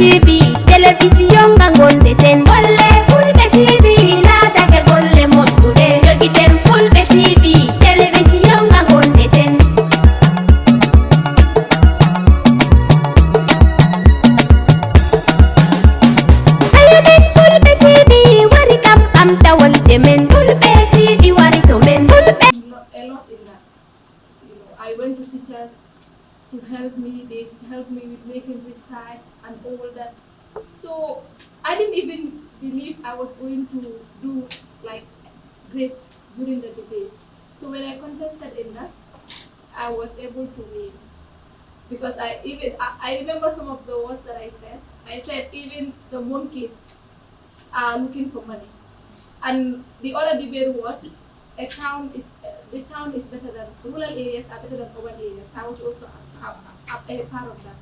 TV, television gangonde ten. Golle Fulbe TV, nata ke golle moddude. Jogiten Fulbe TV, television gangonde ten. Sayamin Fulbe TV, wari kam am tawalde men. Fulbe TV wari to men. Fulbe. A lot in that. I went to teachers to help me. They helped me with making research and all that. So I didn't even believe I was going to do like great during the debate. So when I contested in that, I was able to win because I remember some of the words that I said. I said even the monkeys are looking for money, and the other debate was the town is better than rural areas are better than urban areas. I was also a part of that.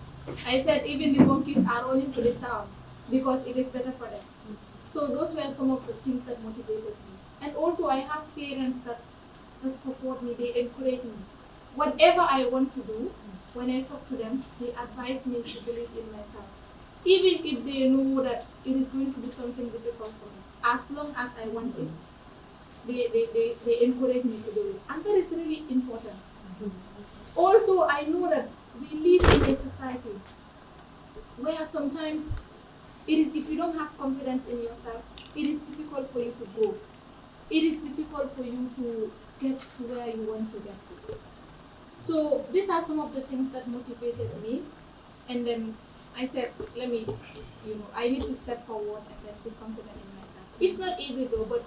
I said even the monkeys are rolling to the town because it is better for them. So those were some of the things that motivated me. And also I have parents that support me, they encourage me. Whatever I want to do, when I talk to them, they advise me to believe in myself. Even if they know that it is going to be something difficult for me, as long as I want it, they encourage me to do it. And that is really important. Also, I know that we live in a society where sometimes if you don't have confidence in yourself, it is difficult for you to grow. It is difficult for you to get to where you want to get to. So these are some of the things that motivated me. And then I said, I need to step forward and then be confident in myself. It's not easy though, but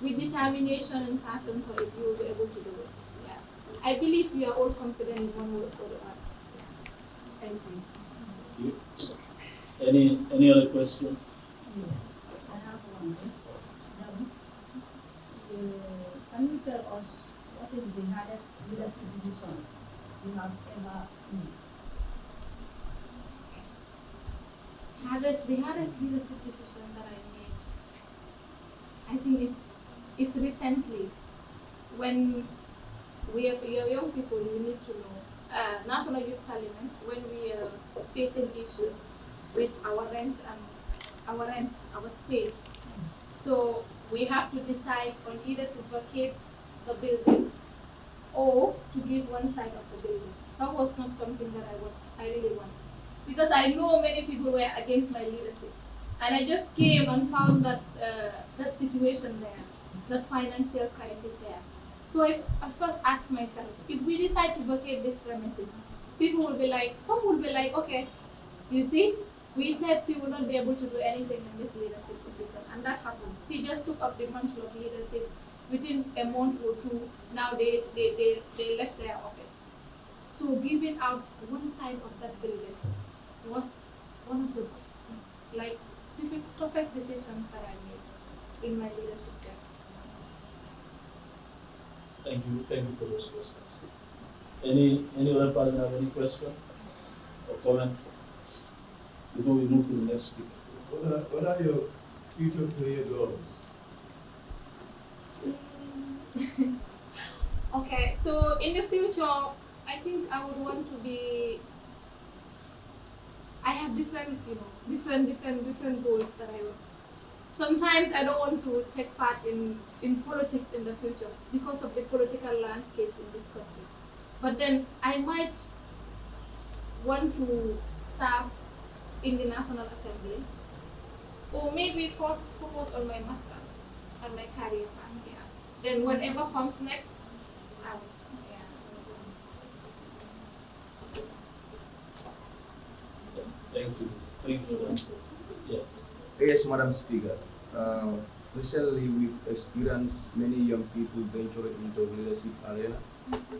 with determination and passion for it, you will be able to do it. Yeah. I believe we are all confident in one way or the other. Yeah. Thank you. Any other question? Yes, I have one. Can you tell us what is the hardest leadership decision you have ever made? The hardest leadership decision that I made, I think is recently when we are young people. You need to know National Youth Parliament when we are facing issues with our rent, our space. So we have to decide on either to vacate the building or to give one side of the building. That was not something that I really wanted. Because I know many people were against my leadership. And I just came and found that that situation there, that financial crisis there. So I first asked myself, if we decide to vacate this premises, some will be like, okay, you see, we said she will not be able to do anything in this leadership position, and that happened. She just took up the mantle of leadership within a month or two. Now they left their office. So giving out one side of that building was one of the toughest decisions that I made in my leadership journey. Thank you for those questions. Any other person have any question or comment before we move to the next speaker? What are your future career goals? Okay, so in the future, I think I would want to be. I have different goals that I want. Sometimes I don't want to take part in politics in the future because of the political landscapes in this country. But then I might want to serve in the National Assembly, or maybe first focus on my masters and my career path. Yeah. Then whatever comes next, I will. Thank you. Yeah. Yes, Madam Speaker. Recently, we've experienced many young people venturing into leadership arena,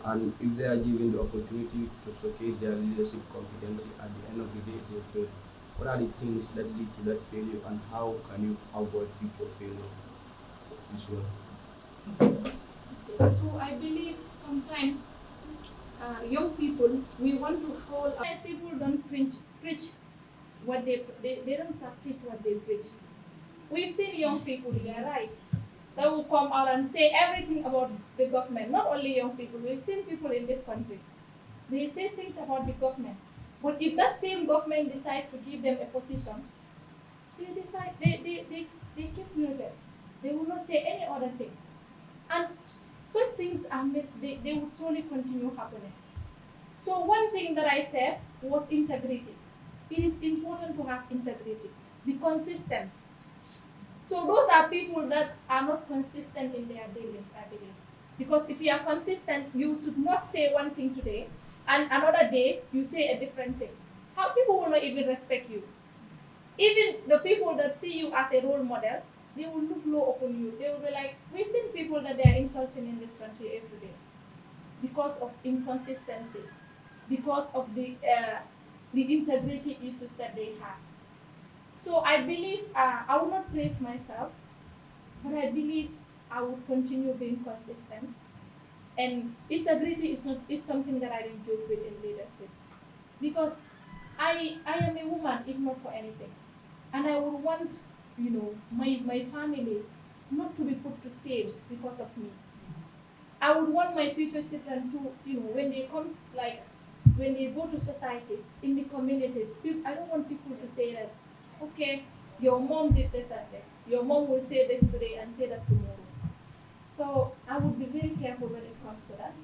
and if they are given the opportunity to showcase their leadership competency, at the end of the day, they fail. What are the things that lead to that failure, and how can you avoid future failure? This one. So I believe sometimes young people, we want to hold. Sometimes people don't preach what they don't practice what they preach. We've seen young people, they are right. They will come out and say everything about the government. Not only young people, we've seen people in this country. They say things about the government. But if that same government decides to give them a position, they keep muted. They will not say any other thing. And such things are made, they will slowly continue happening. So one thing that I said was integrity. It is important to have integrity. Be consistent. So those are people that are not consistent in their dealings, I believe. Because if you are consistent, you should not say one thing today, and another day you say a different thing. How people will not even respect you. Even the people that see you as a role model, they will look low upon you. They will be like, we've seen people that they are insulting in this country every day because of inconsistency, because of the integrity issues that they have. So I believe, I will not praise myself, but I believe I will continue being consistent. And integrity is something that I don't joke with in leadership. Because I am a woman, if not for anything. And I would want, my family not to be put to shame because of me. I would want my future children to, when they come, when they go to societies, in the communities, I don't want people to say that, okay, your mom did this and this. Your mom will say this today and say that tomorrow. So I would be very careful when it comes to that,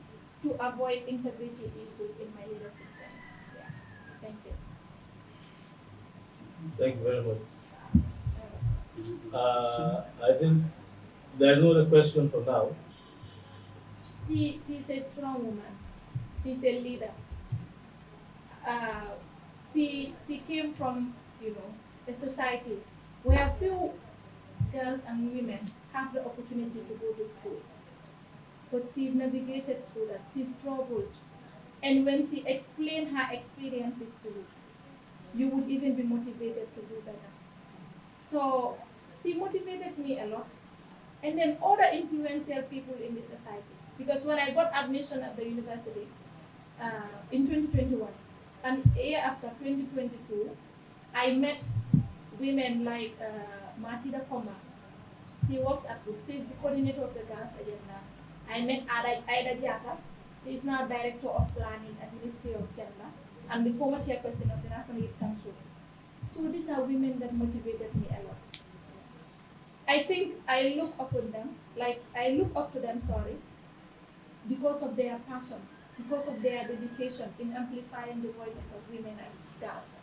to avoid integrity issues in my leadership. Yeah. Thank you. Thank you very much. I think there's no other question for now. She's a strong woman. She's a leader. She came from, a society where few girls and women have the opportunity to go to school. But she navigated through that. She struggled. And when she explained her experiences to you, you would even be motivated to do better. So she motivated me a lot. And then other influential people in the society. Because when I got admission at the university in 2021, and a year after 2022, I met women like Martida Koma. She works at Witth. She is the coordinator of the girls agenda. I met Aida Jata. She is now director of planning at Ministry of Gender and the former chairperson of the National Youth Council. So these are women that motivated me a lot. I think I look up on them, because of their passion, because of their dedication in amplifying the voices of women and girls.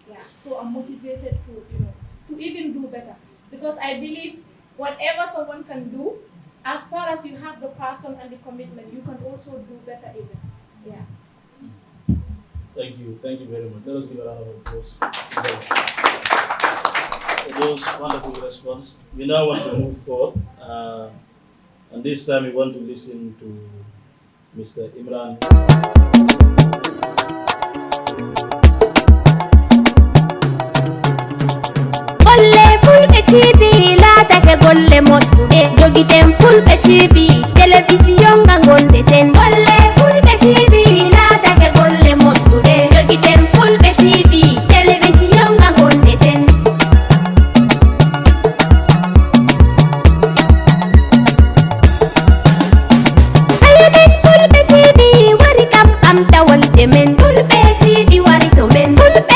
Yeah, so I'm motivated to even do better, because I believe whatever someone can do, as far as you have the passion and the commitment, you can also do better even. Yeah. Thank you very much. Let us give a round of applause for those wonderful responses. We now want to move forward, and this time we want to listen to Mr. Imran. Fulbe TV la take golle moƴƴuɗe jogiɗen Fulbe TV